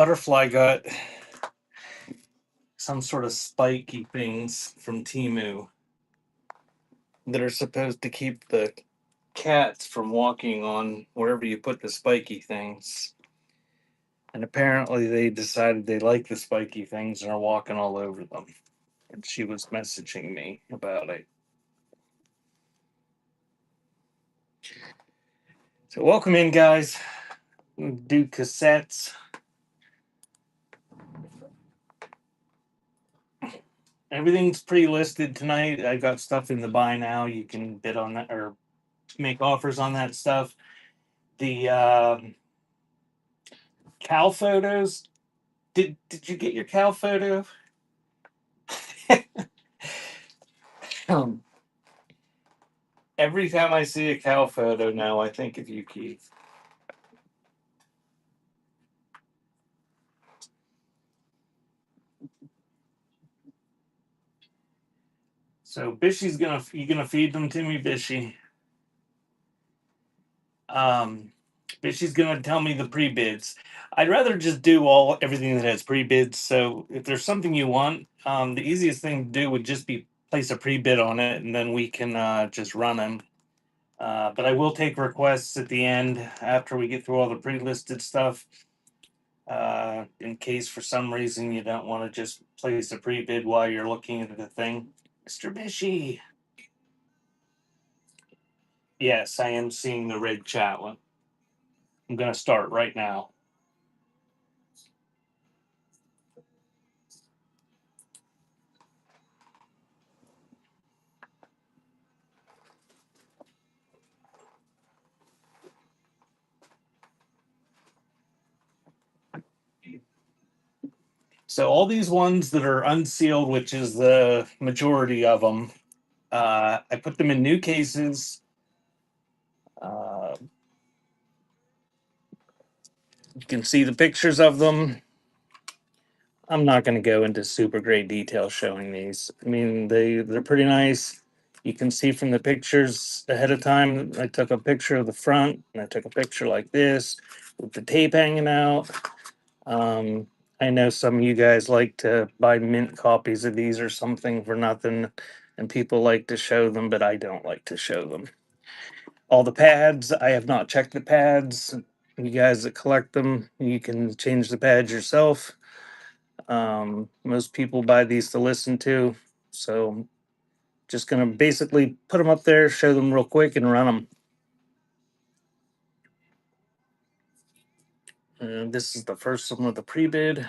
butterfly got some sort of spiky things from Timu that are supposed to keep the cats from walking on wherever you put the spiky things. And apparently they decided they like the spiky things and are walking all over them. And she was messaging me about it. So welcome in, guys. Do cassettes. Everything's pre-listed tonight. I got stuff in the buy now. You can bid on that or make offers on that stuff. The cow photos. Did you get your cow photo? um, every time I see a cow photo now, I think of you, Keith. So Bishy's gonna feed them to me, Bishy. Bishy's gonna tell me the pre-bids. I'd rather just do everything that has pre-bids. So if there's something you want, the easiest thing to do would just be place a pre-bid on it, and then we can just run them. But I will take requests at the end after we get through all the pre-listed stuff. In case for some reason you don't want to just place a pre-bid while you're looking at the thing. Mr. Bishy. Yes, I am seeing the red chat one. I'm going to start right now. So all these ones that are unsealed, which is the majority of them, I put them in new cases. You can see the pictures of them. I'm not going to go into super great detail showing these. I mean, they're pretty nice. You can see from the pictures ahead of time. I took a picture of the front, and I took a picture like this with the tape hanging out. Um, I know some of you guys like to buy mint copies of these or something for nothing, and people like to show them, but I don't like to show them. All the pads, I have not checked the pads. You guys that collect them, you can change the pads yourself. Most people buy these to listen to, so just gonna basically put them up there, show them real quick, and run them. And this is the first one with the pre-bid.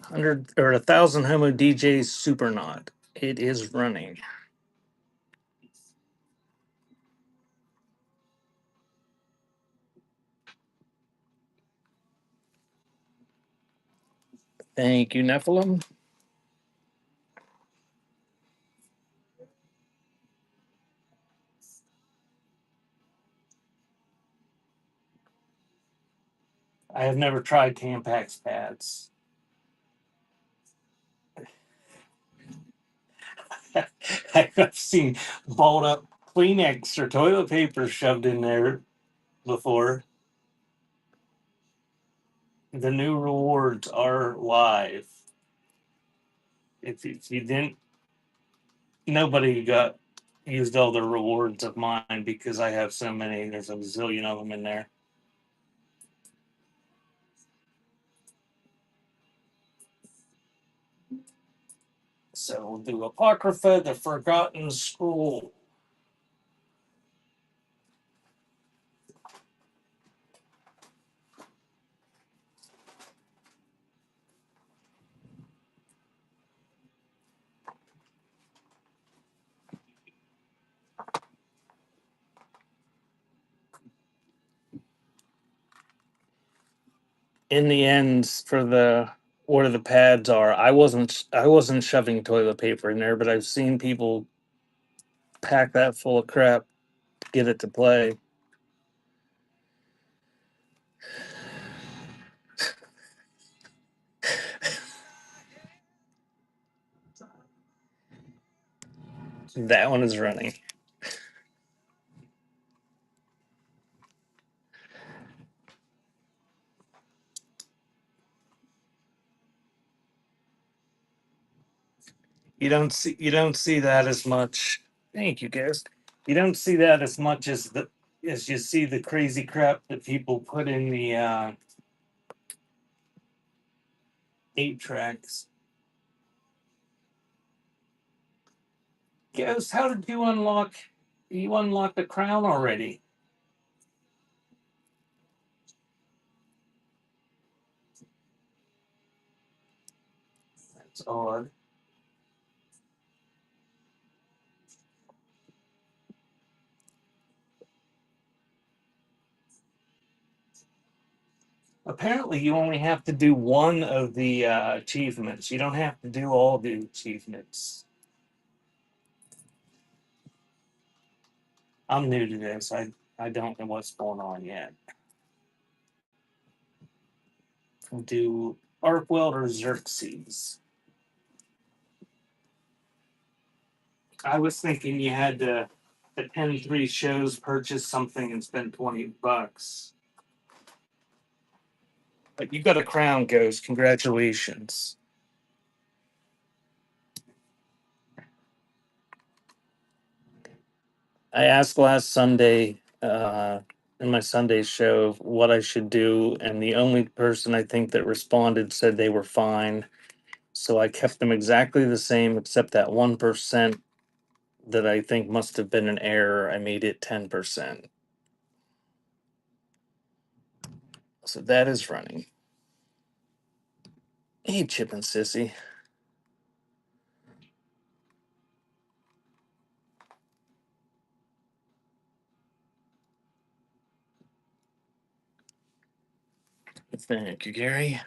100 or 1,000 Homo DJs Supernaut. It is running. Thank you, Nephilim. I have never tried Tampax pads. I've seen balled up Kleenex or toilet paper shoved in there before. The new rewards are live. If you didn't, nobody got used all the rewards of mine because I have so many. There's a zillion of them in there. So we'll do Apocrypha, the Forgotten Scroll. In the end, for the where the pads are, I wasn't shoving toilet paper in there, but I've seen people pack that full of crap to get it to play. That one is running. You don't see that as much. Thank you, Ghost. You don't see that as much as you see the crazy crap that people put in the 8 tracks. Ghost, how did you unlock? You unlocked the crown already. That's odd. Apparently, you only have to do one of the achievements. You don't have to do all the achievements. I'm new to this. I don't know what's going on yet. Do Arkweld or Xerxes? I was thinking you had to attend 3 shows, purchase something, and spend $20. But you got a crown, Ghost. Congratulations. I asked last Sunday in my Sunday show what I should do, and the only person I think that responded said they were fine. So I kept them exactly the same, except that 1% that I think must have been an error. I made it 10%. So that is running. Hey, Chip and Sissy. Thank you, Gary.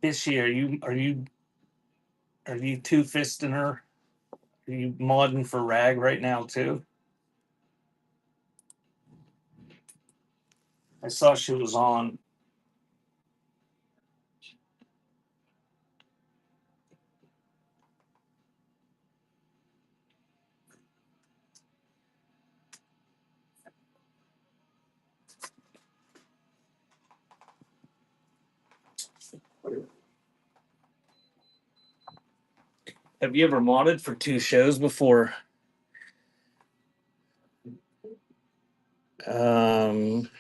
Bishy, are you two fisting her? Are you modding for rag right now too? I saw she was on. Have you ever modded for 2 shows before? Um,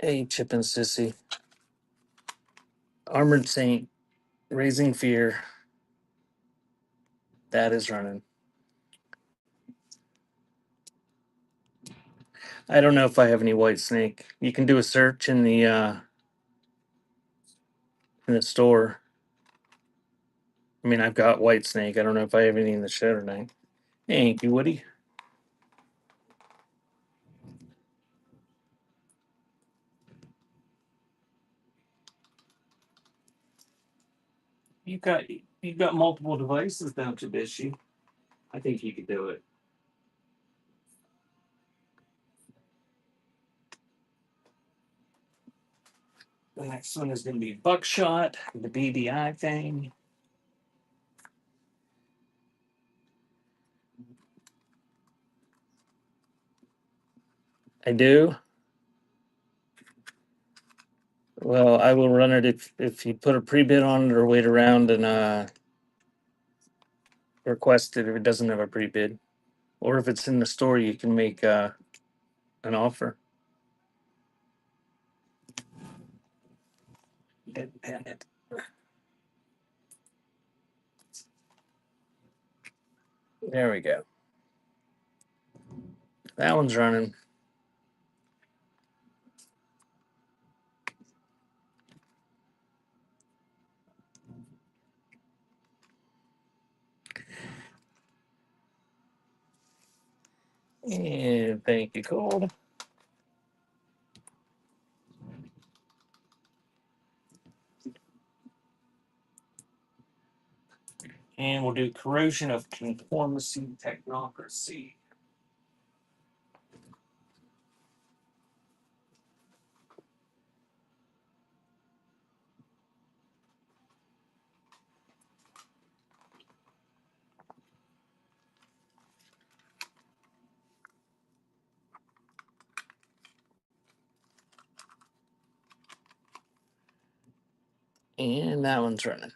hey, Chip and Sissy. Armored Saint, Raising Fear. That is running. I don't know if I have any White Snake. You can do a search in the store. I mean, I've got White Snake. I don't know if I have any in the shed or not. Thank you, Woody. You've got multiple devices, don't you, Bishy? I think you could do it. The next one is going to be Buckshot, the BDI thing. I do. Well, I will run it if you put a pre-bid on it or wait around and request it if it doesn't have a pre-bid. Or if it's in the store, you can make an offer. Independent. There we go. That one's running. And thank you, Cold. And we'll do corrosion of conformity technocracy. And that one's running.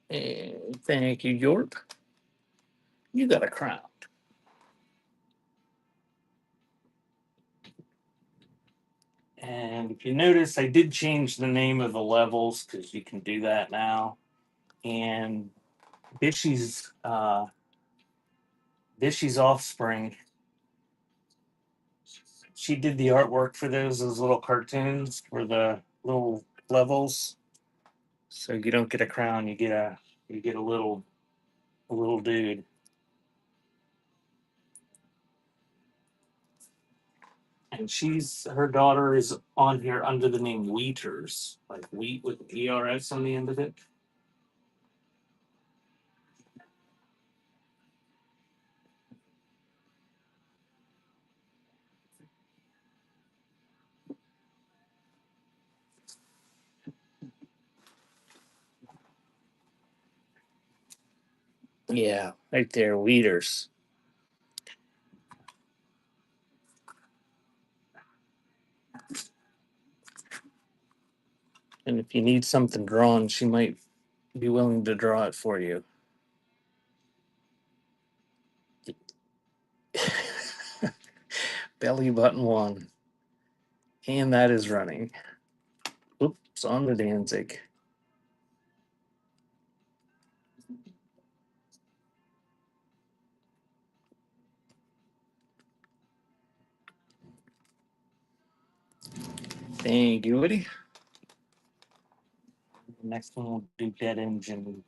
And thank you, York. You got a crown. And if you notice, I did change the name of the levels because you can do that now. And Bishy's offspring, she did the artwork for those little cartoons for the little levels. So you don't get a crown, you get a little dude. And her daughter is on here under the name Wheaters, like wheat with ERS on the end of it. Yeah, right there, Wheaters. And if you need something drawn, she might be willing to draw it for you. Belly button one. And that is running. Oops, on the Danzig. Thank you, Woody. Next one we'll do dead engine.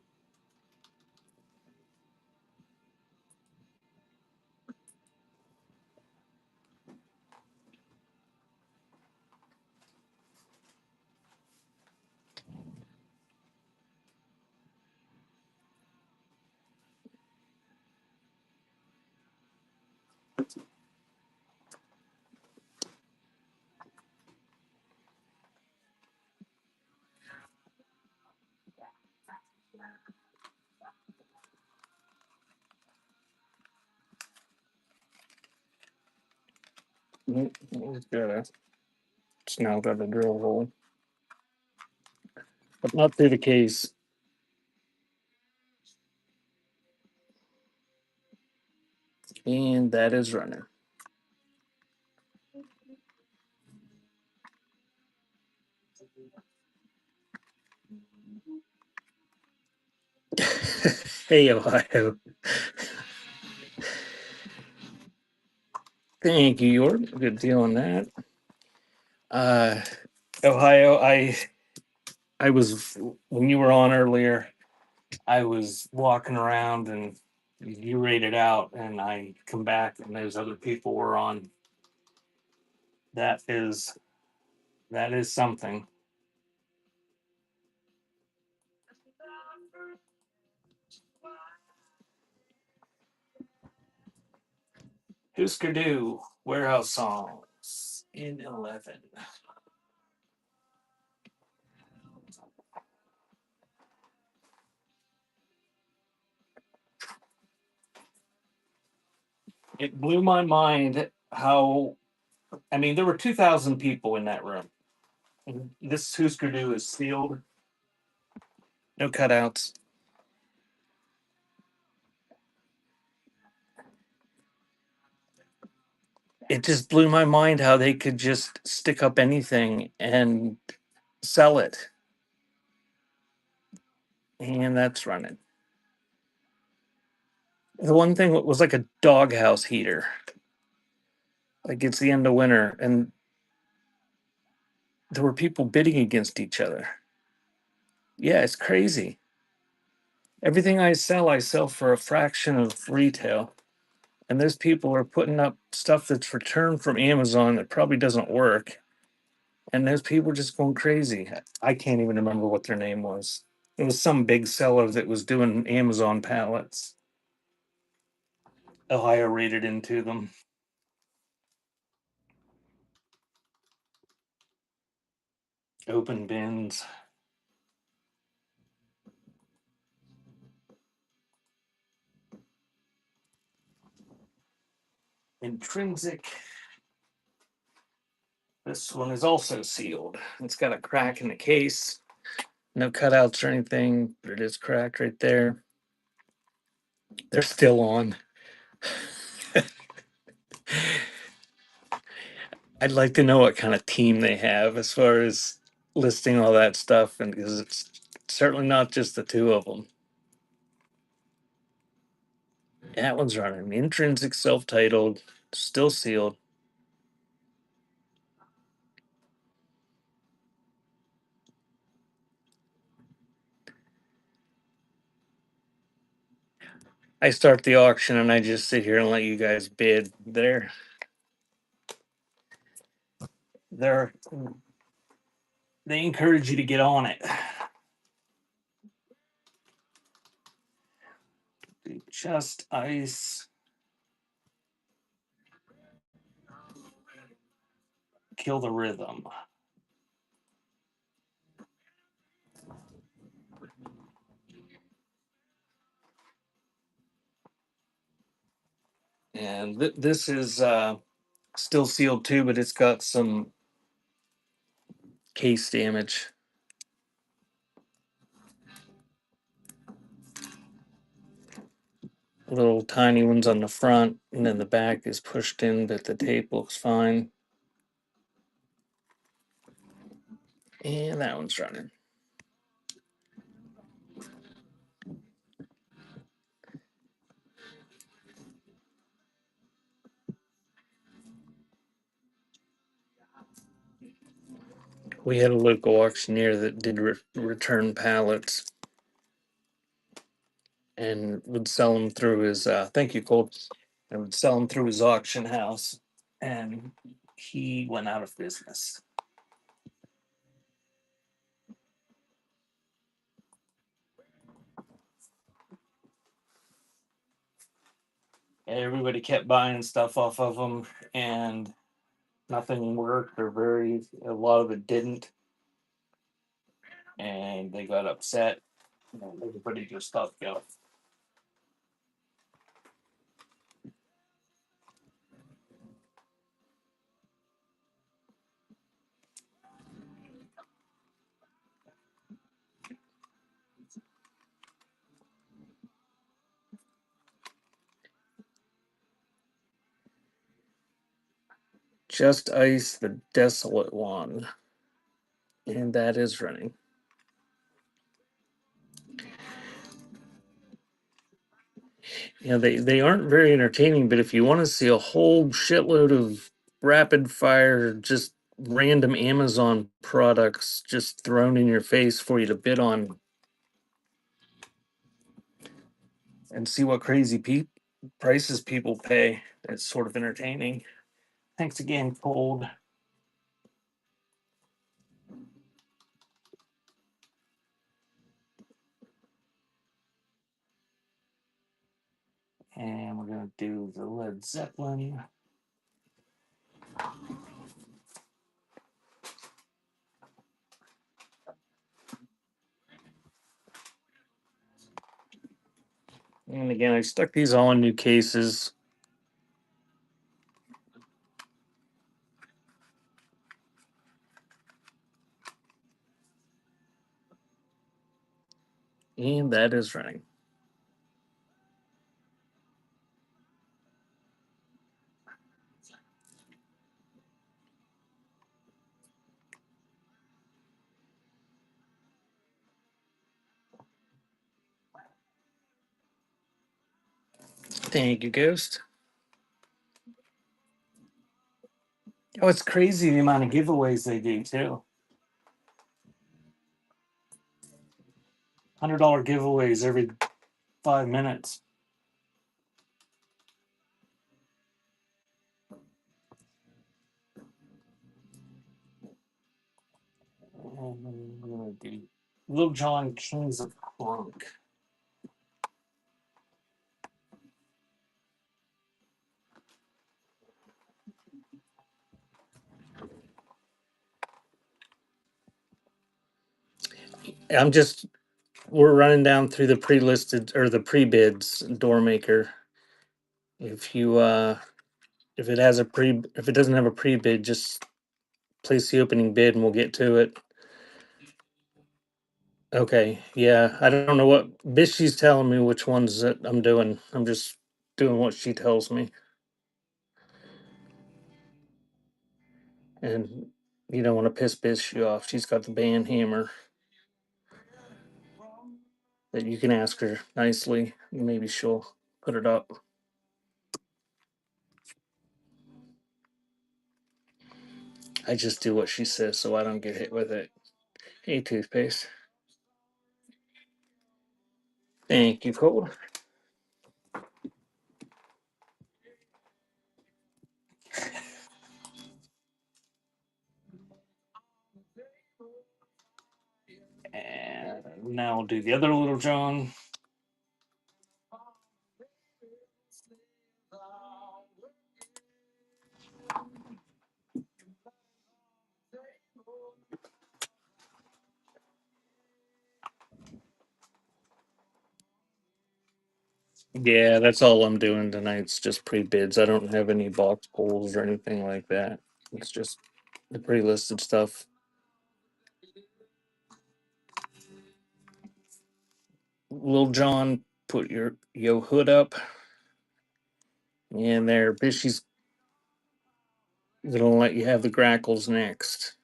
It's now got a drill hole, but not through the case. And that is running. Hey, Ohio. Thank you, York. Good deal on that. Uh, Ohio, I was when you were on earlier. I was walking around and you rated out, and I come back and those other people were on. That is something. Husker Du Warehouse Songs in 11. It blew my mind how, I mean, there were 2,000 people in that room. This Husker Du is sealed, no cutouts. It just blew my mind how they could just stick up anything and sell it. And that's running. The one thing was like a doghouse heater. Like it's the end of winter, and there were people bidding against each other. Yeah, it's crazy. Everything I sell for a fraction of retail. And those people are putting up stuff that's returned from Amazon that probably doesn't work. And those people are just going crazy. I can't even remember what their name was. It was some big seller that was doing Amazon pallets. Ohio rated into them. Open bins. intrinsic. This one is also sealed. It's got a crack in the case. No cutouts or anything, but it is cracked right there. They're still on. I'd like to know what kind of team they have as far as listing all that stuff, and because it's certainly not just the two of them. That one's running. Intrinsic, self-titled, still sealed. I start the auction and I just sit here and let you guys bid. They're they encourage you to get on it. Just ice. Kill the rhythm. And this is still sealed too, but it's got some case damage. Little tiny ones on the front, and then the back is pushed in, but the tape looks fine. And that one's running. We had a local auctioneer that did return pallets and would sell them through his, thank you, Cole, and would sell them through his auction house. And he went out of business. Everybody kept buying stuff off of them, and nothing worked, or a lot of it didn't. And they got upset, and everybody just stopped going. Just ice the desolate one, and that is running. They aren't very entertaining, but if you want to see a whole shitload of rapid fire, just random Amazon products just thrown in your face for you to bid on and see what crazy prices people pay, it's sort of entertaining. Thanks again, Cold. And we're going to do the Led Zeppelin. And again, I stuck these all in new cases. And that is running. Thank you, Ghost. Oh, it's crazy the amount of giveaways they do, too. $100 giveaways every 5 minutes. And we're going to do Little John Kings of Crunk. We're running down through the pre-listed or the pre-bids, door maker. If you If if it doesn't have a pre-bid, just place the opening bid and we'll get to it. Okay, yeah, I don't know what Bishy's telling me which ones that I'm doing. I'm just doing what she tells me. And you don't want to piss Bishy off. She's got the band hammer that you can ask her nicely. Maybe she'll put it up. I just do what she says so I don't get hit with it. Hey, toothpaste. Thank you, Cole. And now we'll do the other Little John. Yeah, that's all I'm doing tonight's just pre-bids. I don't have any box pulls or anything like that. It's just the pre-listed stuff. Little John, put your yo hood up. And there, Bishy's gonna let you have the grackles next.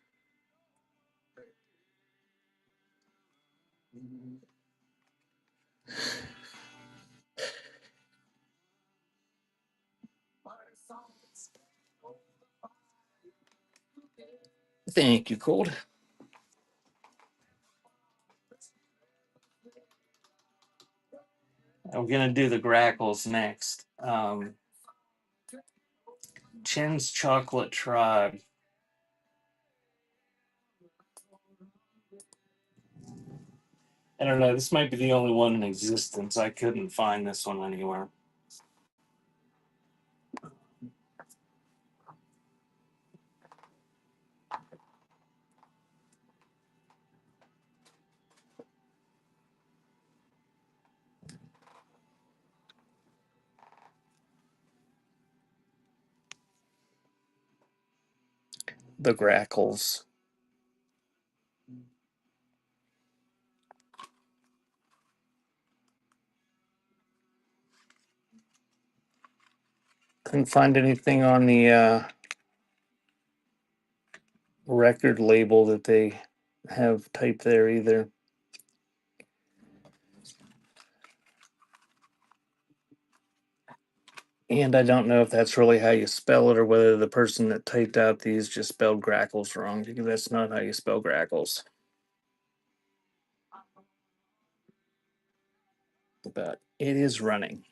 Thank you, Cold. I'm gonna do the grackles next. Chin's Chocolate Tribe. I don't know. This might be the only one in existence. I couldn't find this one anywhere. The grackles. Couldn't find anything on the record label that they have typed there either. And I don't know if that's really how you spell it or whether the person that typed out these just spelled grackles wrong, because that's not how you spell grackles. But it is running.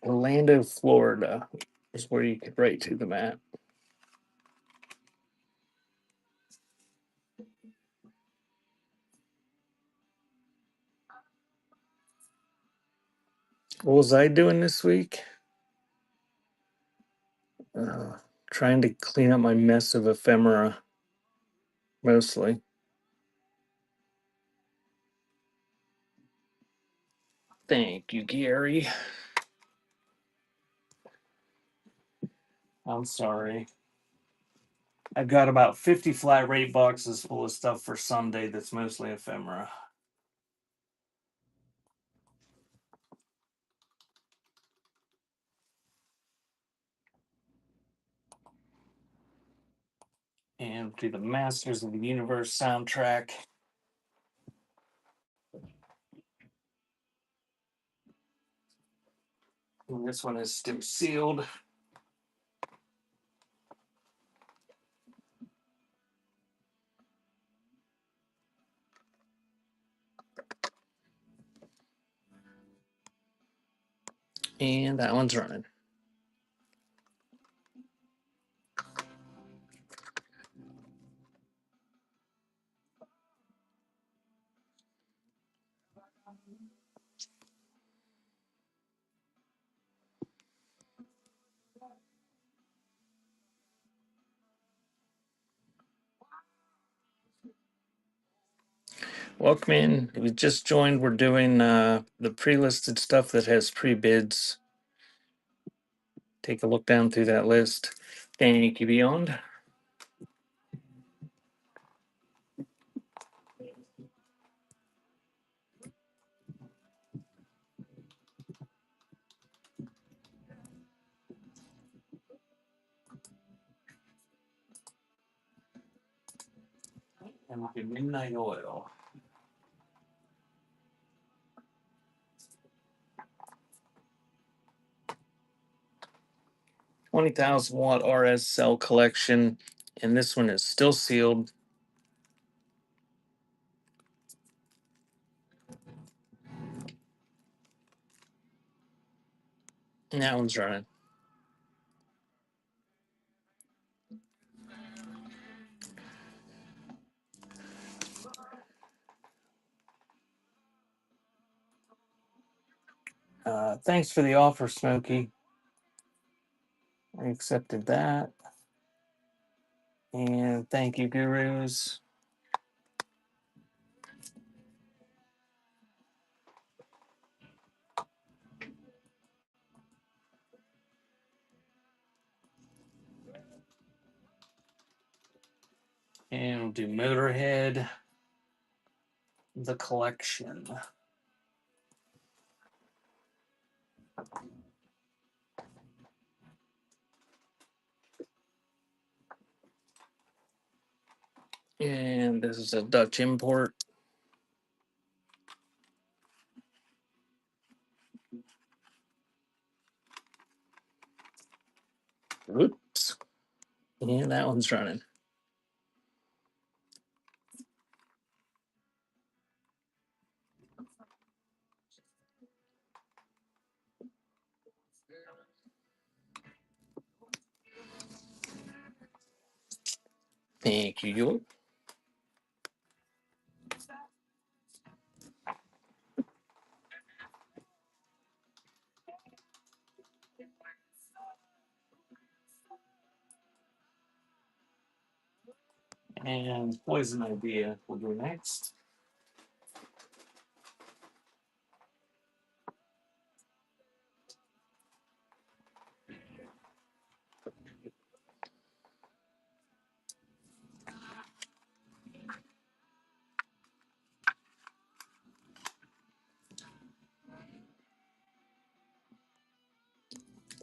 Orlando, Florida is where you could write to them at. What was I doing this week? Uh, Trying to clean up my mess of ephemera, mostly. Thank you, Gary. I'm sorry. I've got about 50 flat rate boxes full of stuff for Sunday that's mostly ephemera. And do the Masters of the Universe soundtrack. And this one is still sealed. And that one's running. Welcome in. If you just joined, we're doing the pre-listed stuff that has pre-bids. Take a look down through that list. Thank you, Beyond. And we'll do Midnight Oil. 20,000 watt RS cell collection, and this one is still sealed. And that one's running. Thanks for the offer, Smokey. I accepted that. And thank you, Gurus. And we'll do Motorhead, the collection. And this is a Dutch import. Oops. And that one's running. Thank you, York. And Poison Idea will go next.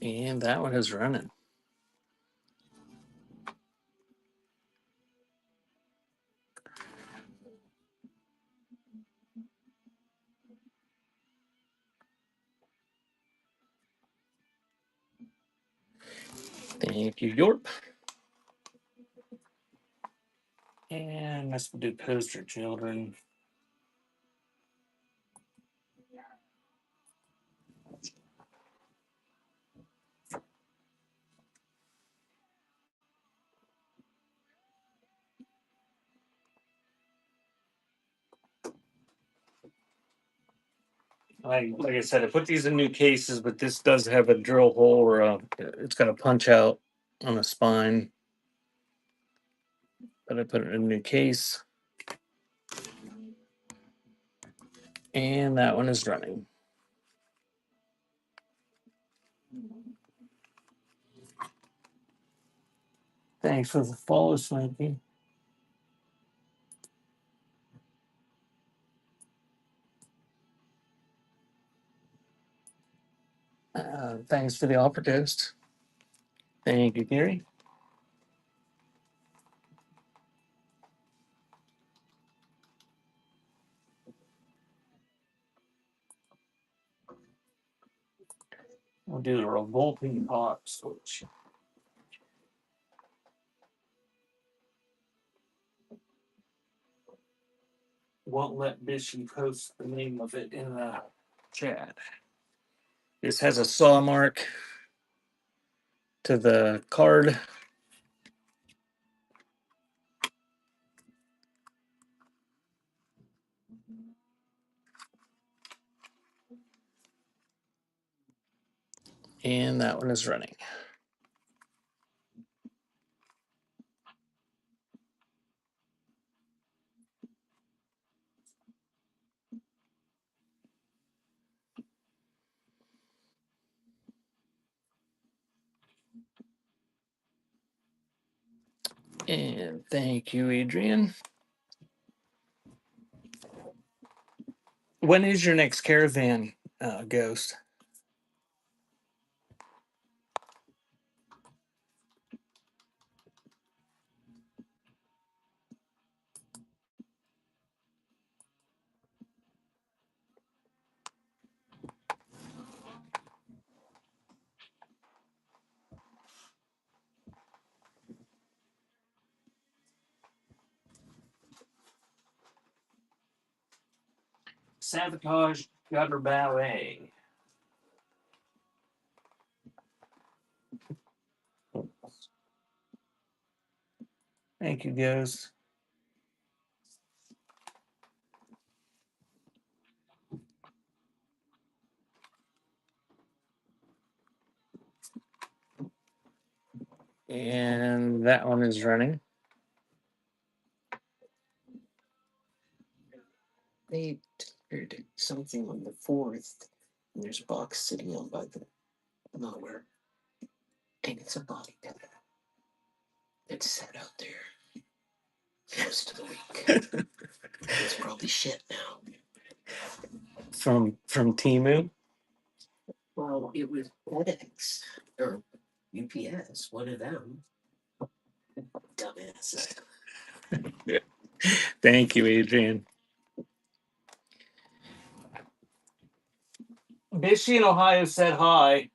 And that one is running. Thank you, York. And this will do Poster Children. Like I said, I put these in new cases, but this does have a drill hole or it's got a punch out on the spine. But I put it in a new case. And that one is running. Thanks for the follow, Swanky. Thanks for the offer toast. Thank you, Gary. We'll do the revolting pot switch. Won't let Bishy post the name of it in the chat. This has a saw mark to the card. And that one is running. And thank you, Adrian. When is your next caravan, Ghost? Sabotage Gutter Ballet. Thank you, Ghost. And that one is running. They did something on the 4th, and there's a box sitting out by the nowhere, and it's a body pillow. It's sat out there most of the week. It's probably shit now. From Timu. Well, it was FedEx or UPS, one of them. Dumbass. Thank you, Adrian. Bishy in Ohio said hi.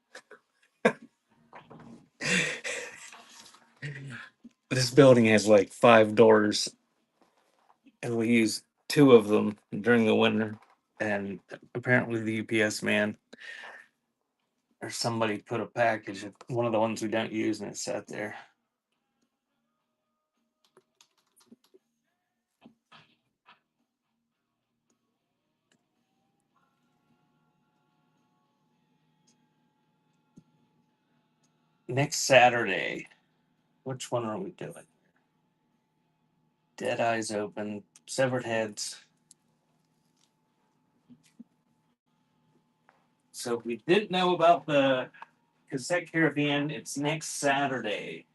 This building has like 5 doors, and we use 2 of them during the winter. And apparently, the UPS man or somebody put a package of one of the ones we don't use, and it sat there. Next Saturday, which one are we doing? Dead Eyes Open, Severed Heads. So if we didn't know about the Cassette Caribbean, it's next Saturday.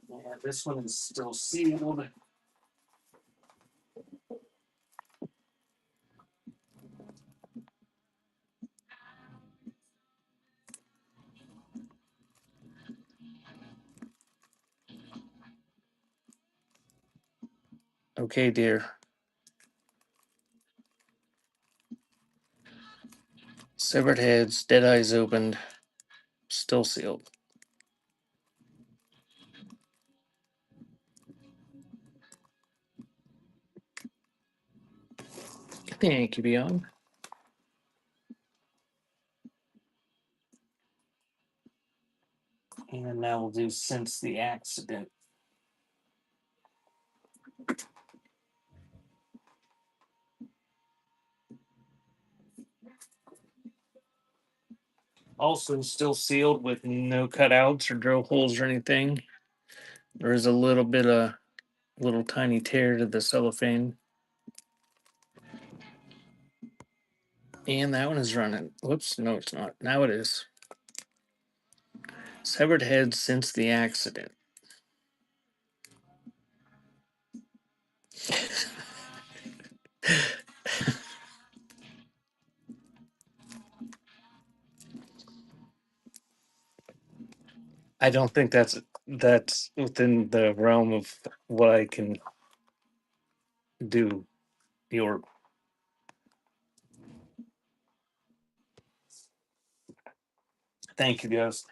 Yeah, this one is still sealed. Okay, dear. Severed Heads, Dead Eyes Opened, still sealed. Thank you, Beyond. And now we'll do Since the Accident. Also still sealed with no cutouts or drill holes or anything. There is a little bit of little tiny tear to the cellophane. And that one is running. Whoops, no, it's not. Now it is. Severed Heads Since the Accident. I don't think that's within the realm of what I can do. Your thank you, Ghost.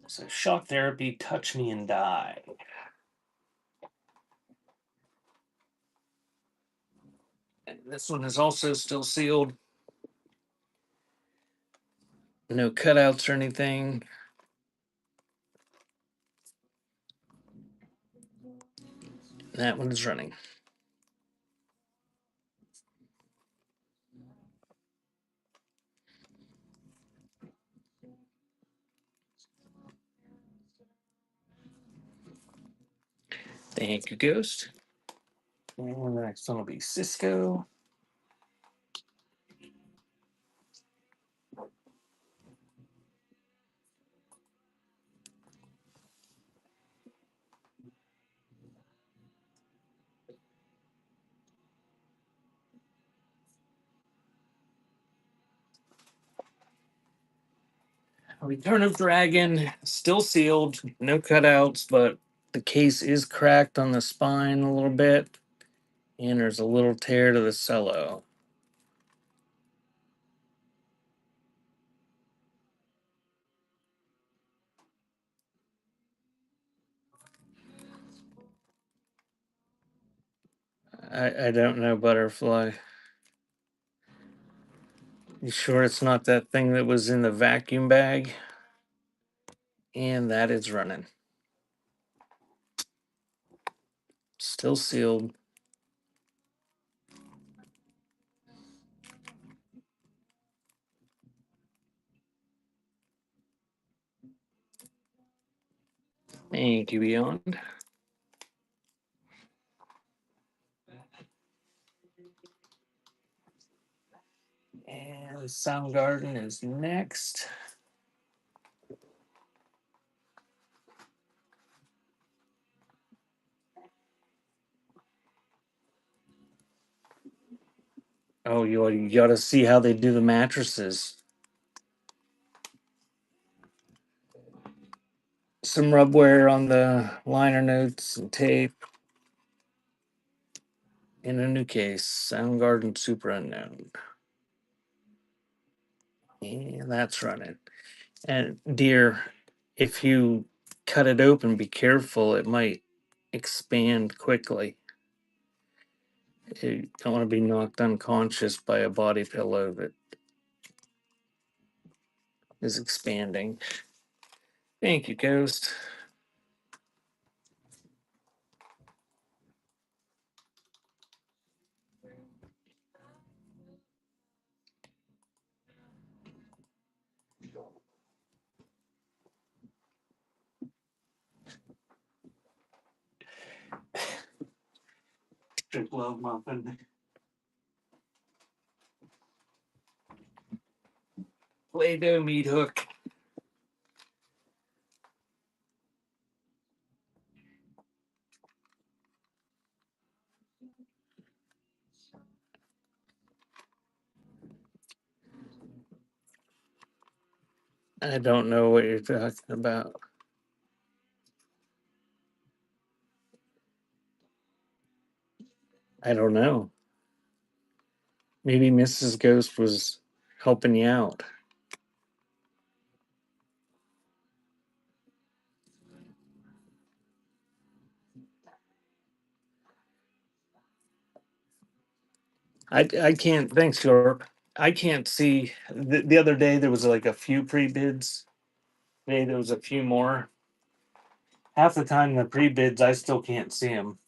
So shock therapy, touch me and die. And this one is also still sealed. No cutouts or anything. That one is running. Thank you, Ghost. And the next one will be Cisco. Return of Dragon, still sealed, no cutouts, but the case is cracked on the spine a little bit, and there's a little tear to the cello. I don't know, Butterfly. You sure it's not that thing that was in the vacuum bag? And that is running. Still sealed. Thank you, Beyond. And Soundgarden is next. Oh, you got to see how they do the mattresses. Some rub wear on the liner notes and tape. In a new case, Soundgarden Super Unknown. And that's running. And dear, if you cut it open, be careful. It might expand quickly. You don't want to be knocked unconscious by a body pillow that is expanding. Thank you, Ghost. Strip love muffin. Play-Doh meat hook. I don't know what you're talking about. I don't know. Maybe Mrs. Ghost was helping you out. I can't. Thanks, York. I can't see. The other day there was like a few pre bids. Today there was a few more. Half the time the pre bids I still can't see them.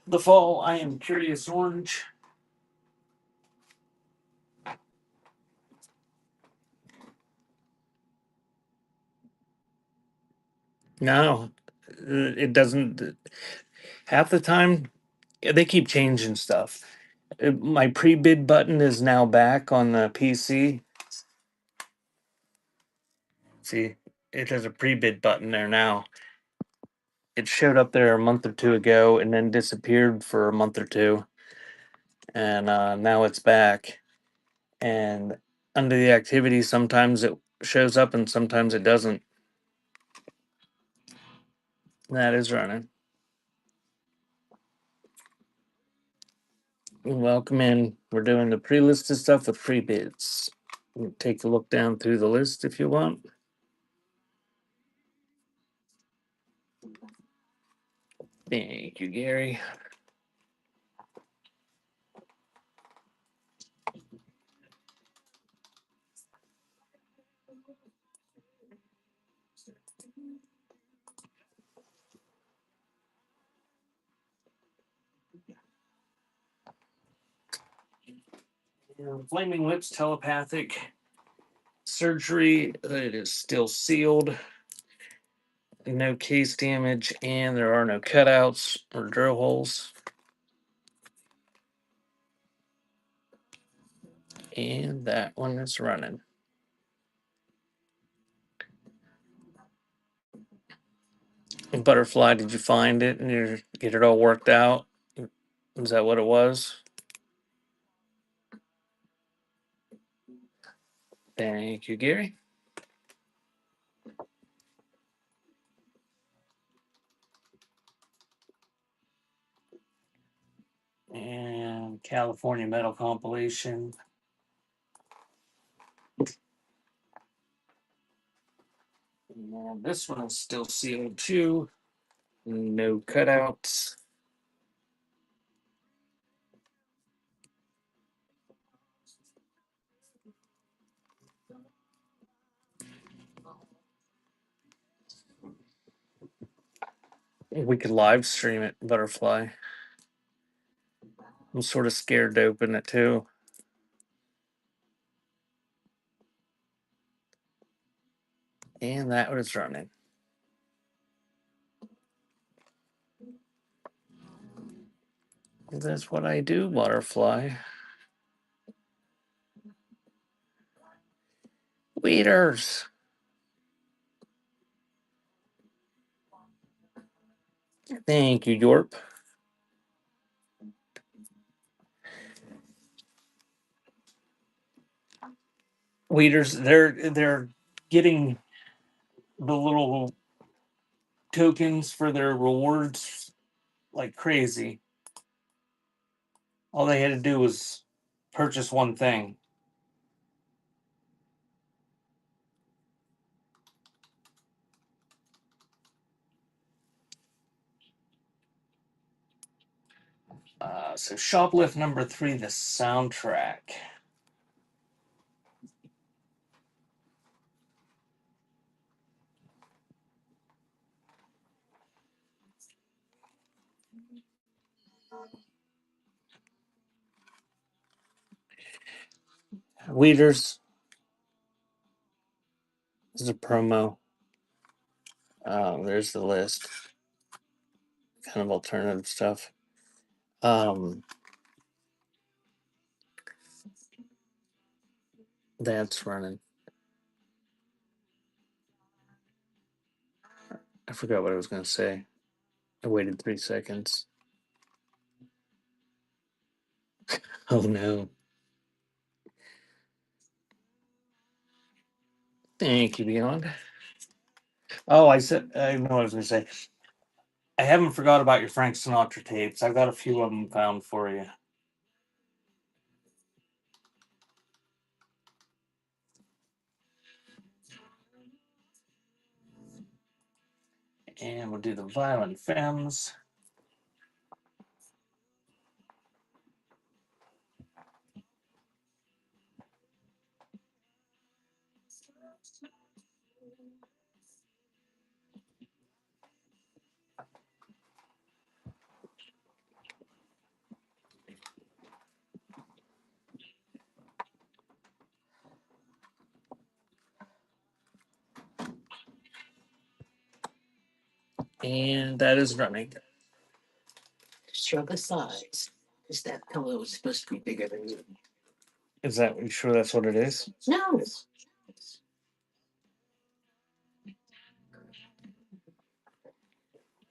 The fall, I am curious orange. No, it doesn't. Half the time, they keep changing stuff. My pre bid button is now back on the PC. See, it has a pre bid button there now. It showed up there a month or two ago and then disappeared for a month or two. And now it's back. And under the activity, sometimes it shows up and sometimes it doesn't. That is running. Welcome in. We're doing the pre-listed stuff with pre-bids. Take a look down through the list if you want. Thank you, Gary. Flaming Lips telepathic surgery. It is still sealed. No case damage, and there are no cutouts or drill holes. And that one is running. Butterfly, did you find it and you get it all worked out? Is that what it was? Thank you, Gary. And California Metal compilation. And this one is still sealed too. No cutouts. We could live stream it, Butterfly. I'm sort of scared to open it too. And that was running. That's what I do, Butterfly. Weeders. Thank you, Yorp. Weeders, they're getting the little tokens for their rewards like crazy. All they had to do was purchase one thing. So Shoplift number 3, the soundtrack. Weeders. This is a promo. There's the list. Kind of alternative stuff. That's running. I forgot what I was going to say. I waited 3 seconds. Oh no. Thank you, Beyond. Oh, I know what I was going to say. I haven't forgot about your Frank Sinatra tapes. I've got a few of them found for you. And we'll do the Violent Femmes. And that is running. Show the size. Because that pillow is supposed to be bigger than you. Is that you sure that's what it is? No. If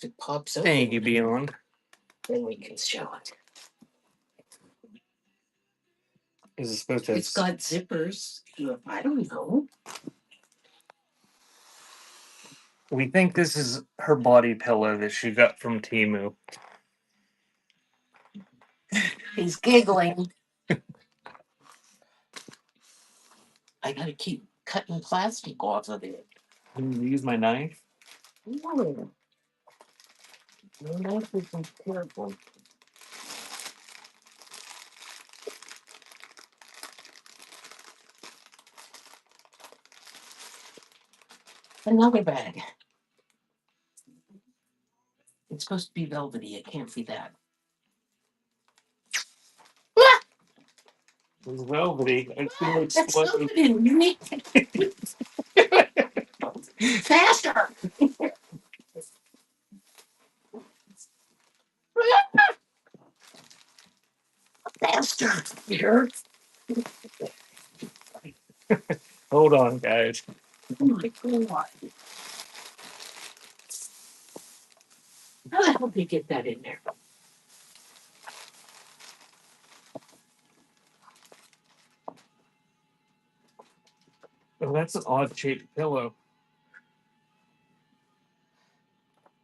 it pops open, Thank you, Beyond. then we can show it. Is it supposed to? It's got zippers. I don't know. We think this is her body pillow that she got from Timu. He's giggling. I gotta keep cutting plastic off of it. Can you use my knife? No. No knife isn't careful. Another bag. It's supposed to be velvety. It can't be that. It's velvety. I feel it's That's sweaty. velvety. You need faster. Faster. Here. Hold on, guys. Oh my God. How the hell did you get that in there? Oh, that's an odd shaped pillow.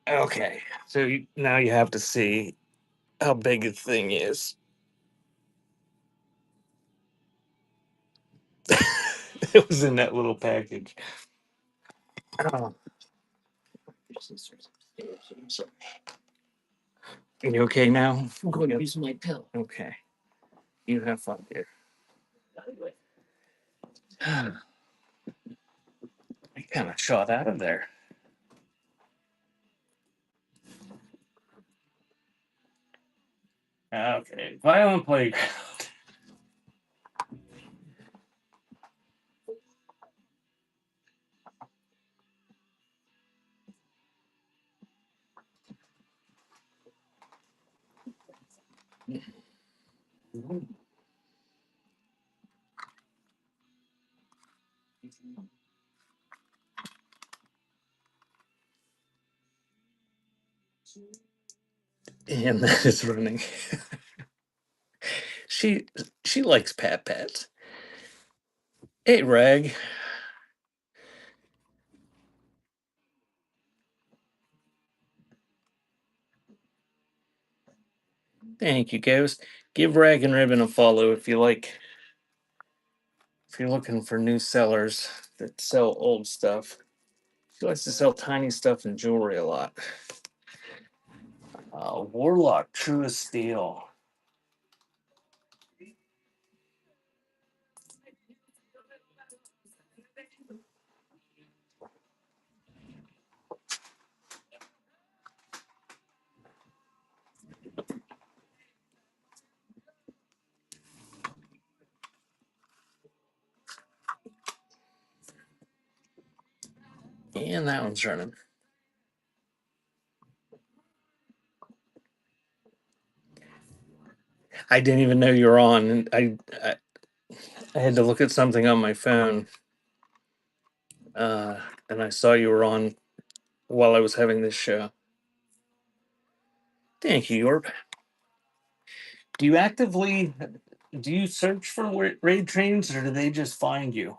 Okay, so now you have to see how big the thing is. It was in that little package. Oh, are you okay now? I'm going to use my pill. Okay. You have fun, dear. I kind of shot out of there. Okay, violent playground. And that is running. she she likes pat pats. Hey, Rag. Thank you, Ghost. Give Rag and Ribbon a follow if you like. If you're looking for new sellers that sell old stuff. She likes to sell tiny stuff and jewelry a lot. Warlock, True as Steel. And that one's running. I didn't even know you were on. And I had to look at something on my phone. And I saw you were on while I was having this show. Thank you, Yorp. Do you actively do you search for raid trains or do they just find you?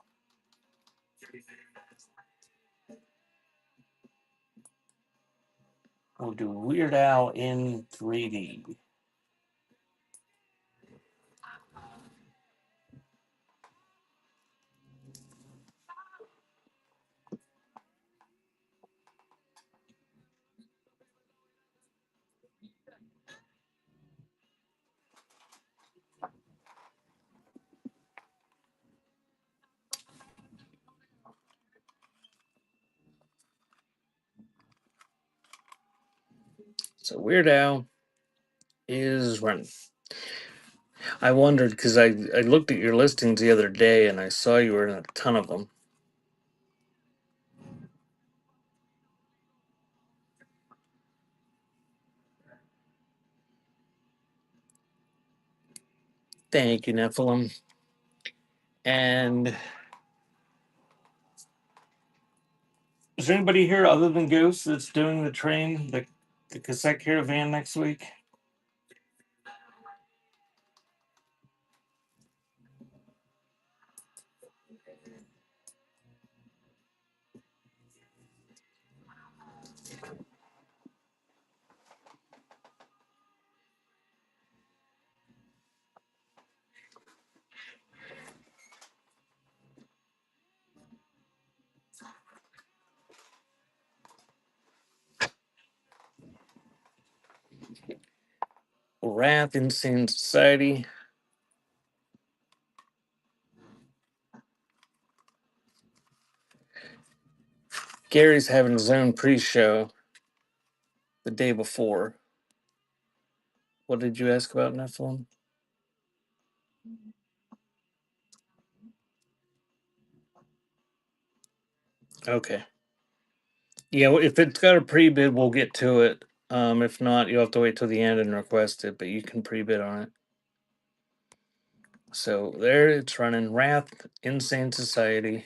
We'll do Weird Al in 3D. So Weird Al is running. I wondered because I looked at your listings the other day and I saw you were in a ton of them. Thank you, Nephilim. And is there anybody here other than Ghost that's doing the train, the cassette caravan next week? Wrath, Insane Society. Gary's having his own pre-show the day before. What did you ask about Nephilim? Okay. Yeah, well, if it's got a pre-bid, we'll get to it. If not, you'll have to wait till the end and request it, but you can pre-bid on it. So there it's running. Wrath, Insane Society.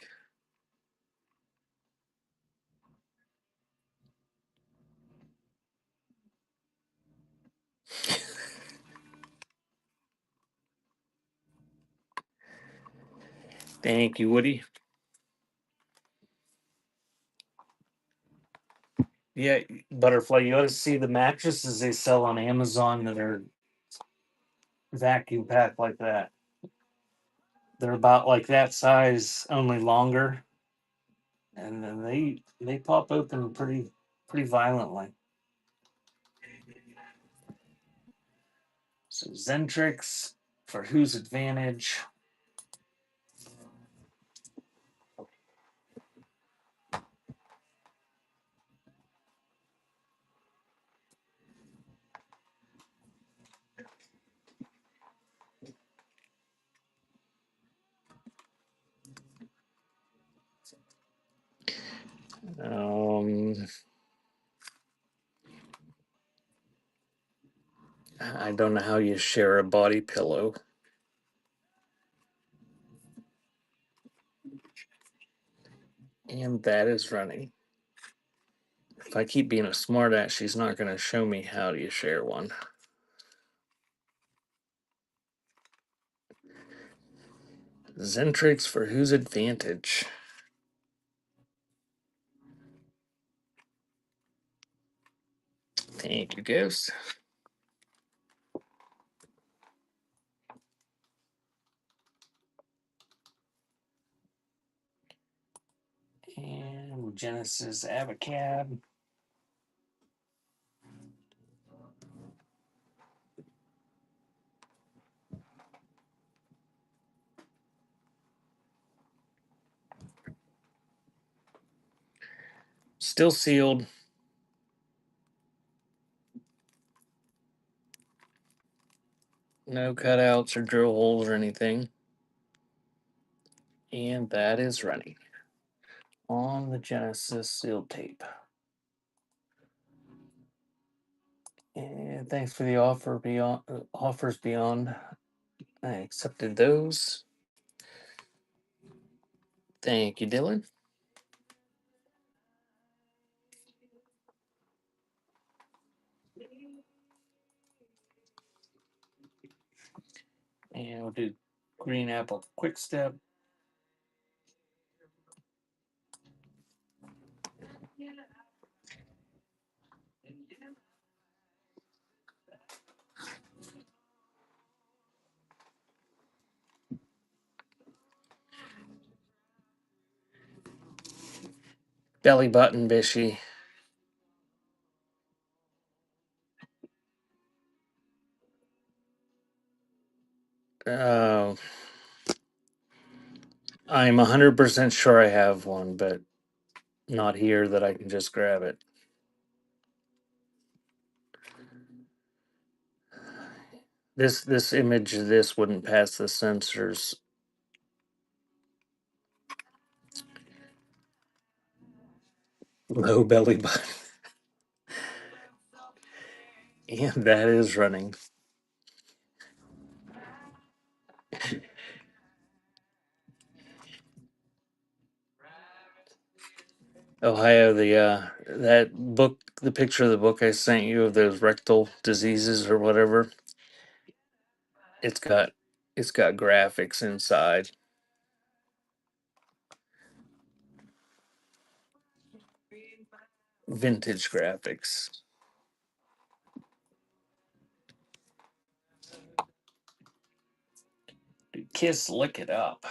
Thank you, Woody. Yeah, Butterfly, you ought to see the mattresses they sell on Amazon that are vacuum packed like that. They're about like that size, only longer, and then they pop open pretty violently. So Zentrix for whose advantage? Um, I don't know how you share a body pillow. And that is running. If I keep being a smartass, she's not going to show me how do you share one. Zentrix for whose advantage? Thank you, Ghost. And Genesis Avocad. Still sealed. No cutouts or drill holes or anything. And that is running on the Genesis sealed tape. And thanks for the offers beyond. I accepted those. Thank you, Dylan. And we'll do Green Apple Quick Step. Belly Button Bishy. Uh, I'm 100% sure I have one, but not here that I can just grab it. This image of this wouldn't pass the sensors. Low belly button. And that is running. Ohio, the that book, the picture of the book I sent you of those rectal diseases or whatever, it's got graphics inside. Vintage graphics. Kiss Lick It Up.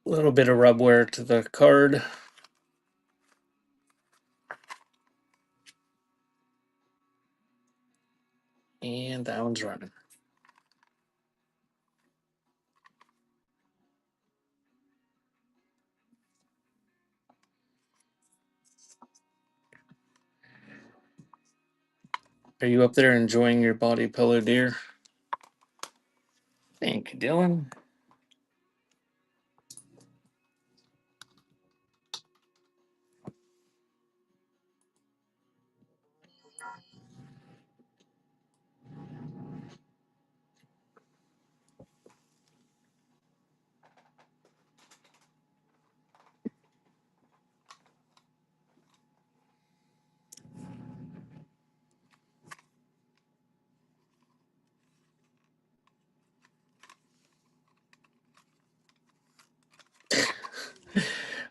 A little bit of rub wear to the card. And that one's running. Are you up there enjoying your body pillow, dear? Thank you, Dylan.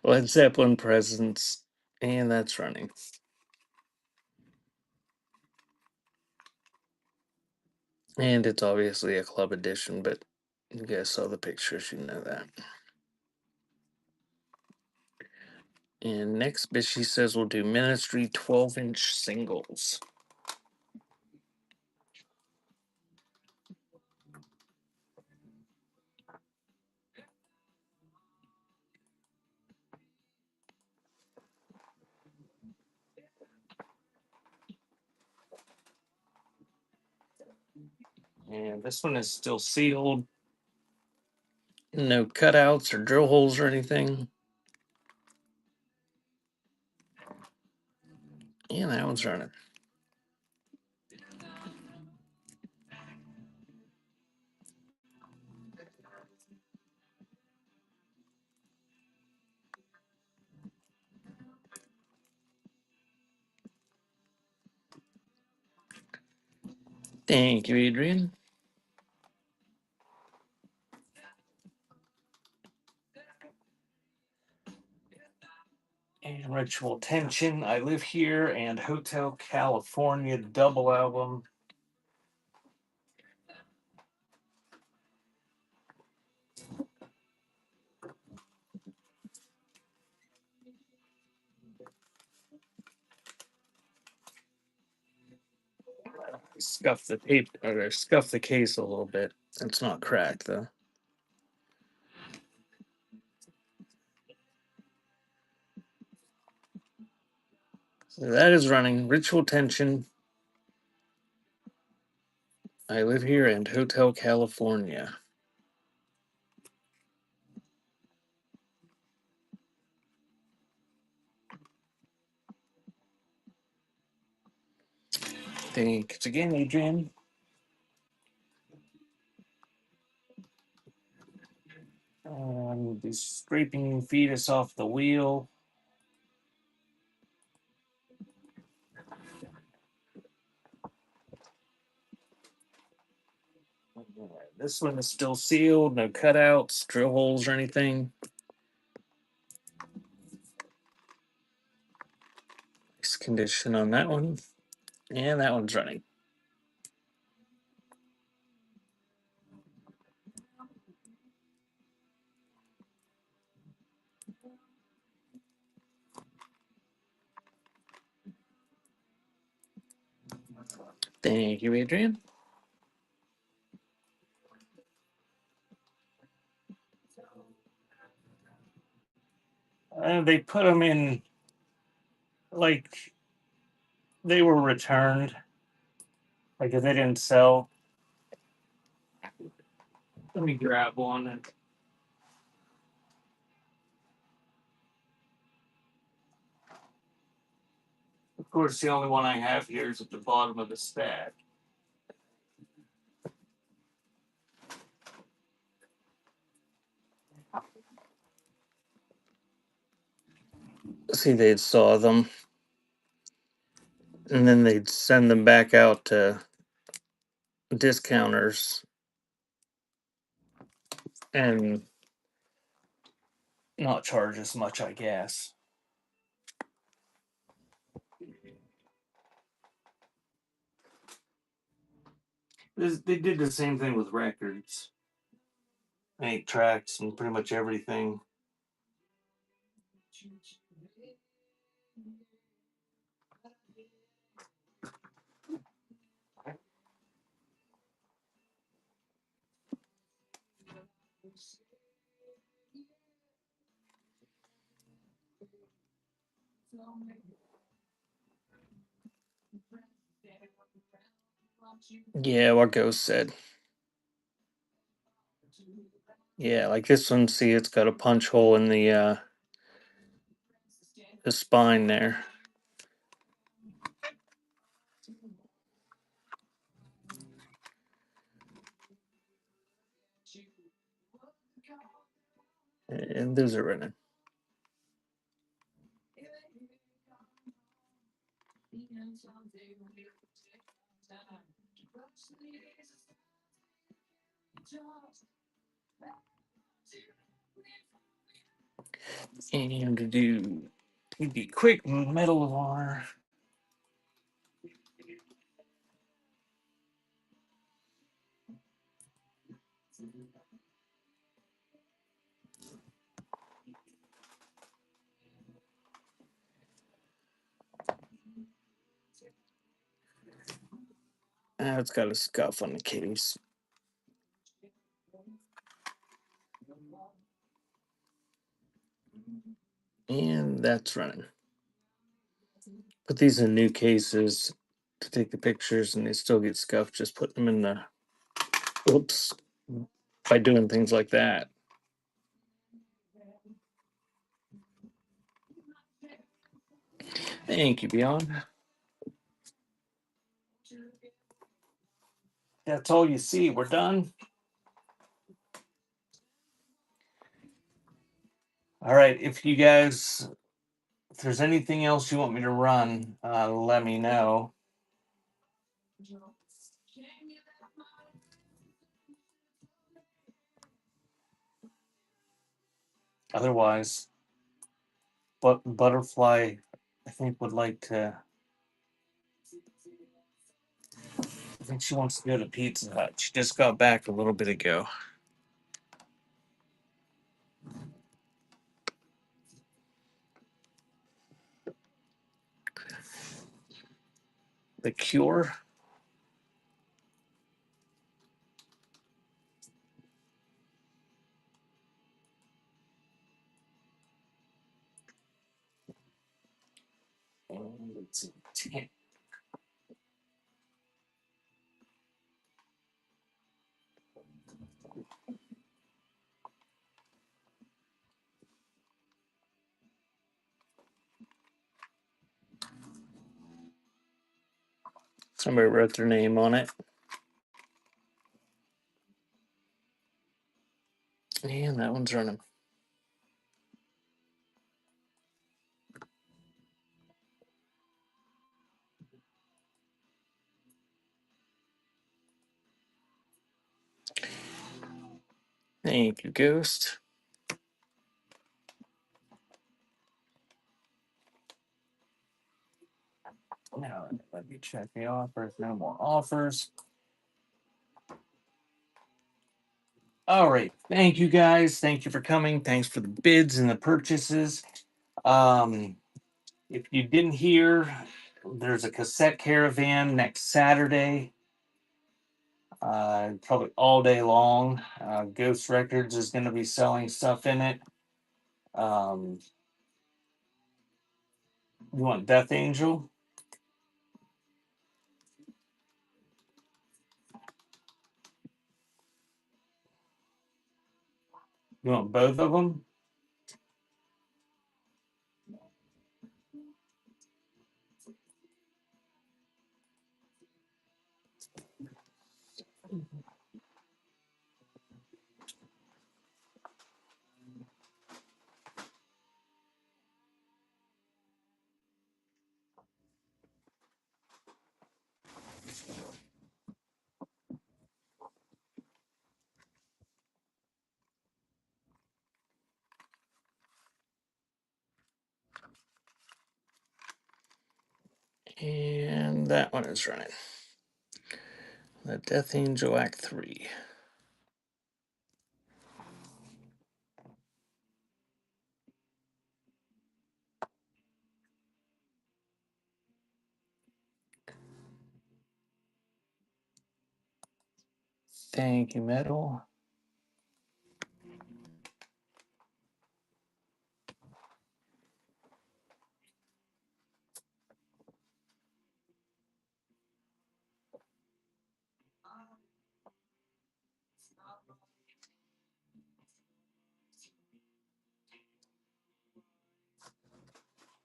Led Zeppelin presents, and that's running. And it's obviously a club edition, but you guys saw the pictures, you know that. And next, Bishy says we'll do Ministry 12-inch singles. And this one is still sealed. No cutouts or drill holes or anything. And that one's running. Thank you, Adrian. And Ritual Tension, I Live Here, and Hotel California double album. Scuff the tape or scuff the case a little bit. It's not cracked though. So that is running Ritual Tension, I Live Here, and Hotel California. Thanks again, Adrian. The scraping fetus off the wheel. This one is still sealed, no cutouts, drill holes, or anything. Nice condition on that one. And that one's running. Thank you, Adrian. They put them in, like, they were returned. Like, if they didn't sell. Let me grab one. Of course, the only one I have here is at the bottom of the stack. See, they'd saw them, and then they'd send them back out to discounters and not charge as much, I guess. They did the same thing with records, 8 tracks, and pretty much everything. Yeah, what Ghost said. Yeah, like this one, see, it's got a punch hole in the spine there. And those are running. And to do the quick metal alarm. It's got a scuff on the case. And that's running. Put these in new cases to take the pictures, and they still get scuffed. Just put them in the. Oops. By doing things like that. Thank you, Beyond. That's all you see. We're done. All right. If you guys, if there's anything else you want me to run, let me know. Otherwise, but Butterfly, I think, would like to. I think she wants to go to Pizza Hut. She just got back a little bit ago. The Cure. And it's 10. Somebody wrote their name on it. And that one's running. Thank you, Ghost. Now, let me check the offers. No more offers. All right. Thank you, guys. Thank you for coming. Thanks for the bids and the purchases. If you didn't hear, there's a cassette caravan next Saturday. Probably all day long. Ghost Records is going to be selling stuff in it. You want Death Angel? You want both of them? And that one is running. The Death Angel Act 3. Thank you, Metal.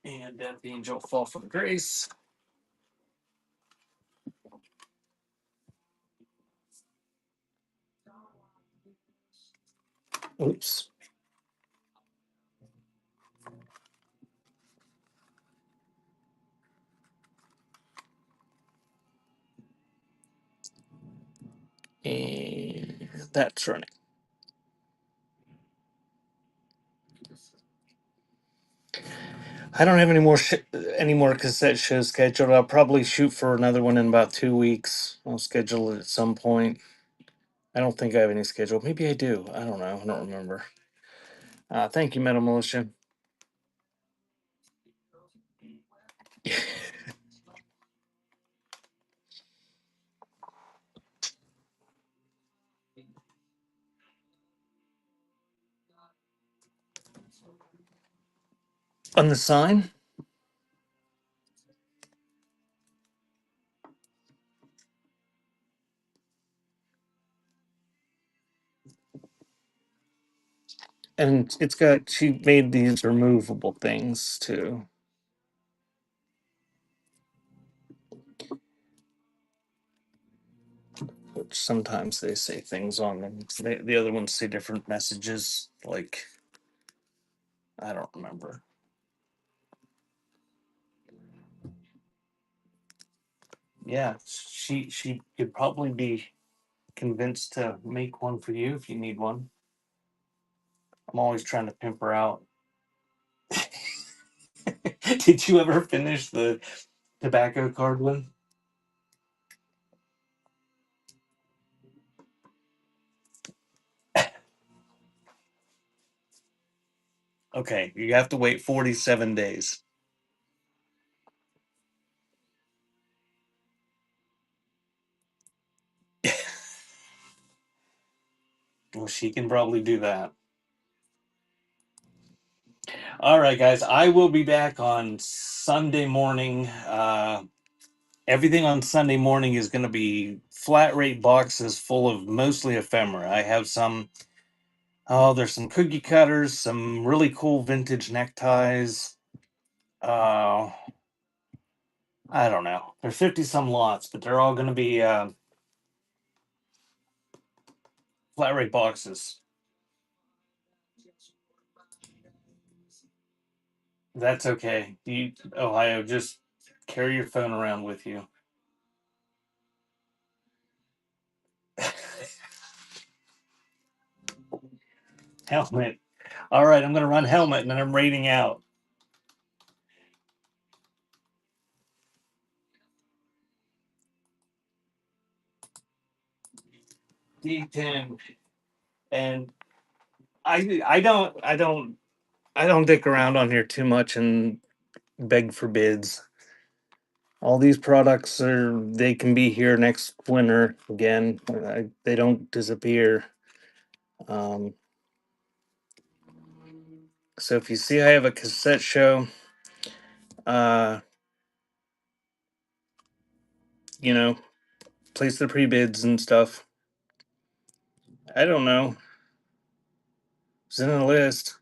And Death Angel Fall from Grace. Oops. And that's running. I don't have any more cassette shows scheduled. I'll probably shoot for another one in about 2 weeks. I'll schedule it at some point. I don't think I have any scheduled. Maybe I do. I don't know. I don't remember. Thank you, Metal Militia. On the sign, and it's got, she made these removable things too, which sometimes they say things on them. The other ones say different messages. Like, I don't remember. Yeah, she could probably be convinced to make one for you if you need one. I'm always trying to pimp her out. Did you ever finish the tobacco card one? Okay, you have to wait 47 days. Well, she can probably do that. All right, guys, I will be back on Sunday morning. Everything on Sunday morning is going to be flat rate boxes full of mostly ephemera. I have some, oh, there's some cookie cutters, some really cool vintage neckties. Uh, I don't know. There's 50 some lots, but they're all going to be flat rate boxes. That's okay. You, Ohio, just carry your phone around with you. Helmet. All right, I'm going to run helmet and then I'm rating out. D10. And I don't dick around on here too much and beg for bids. All these products they can be here next winter again. They don't disappear. Um, so if you see I have a cassette show, uh, you know, place the pre bids and stuff. I don't know. It's in a list.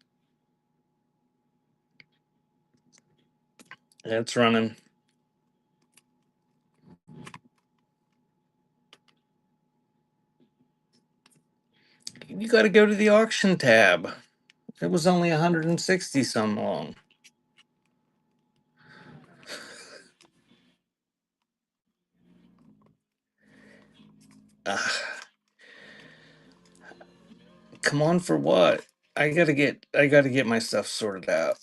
It's running. You got to go to the auction tab. It was only 160 some long. Come on for what? I gotta get my stuff sorted out.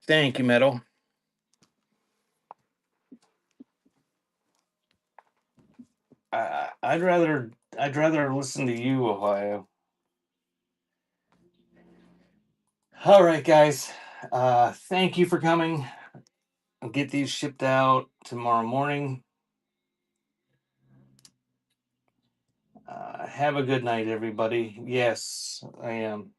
Thank you, Metal. I'd rather listen to you, Ohio. All right, guys. Thank you for coming. I'll get these shipped out tomorrow morning. Have a good night, everybody. Yes, I am.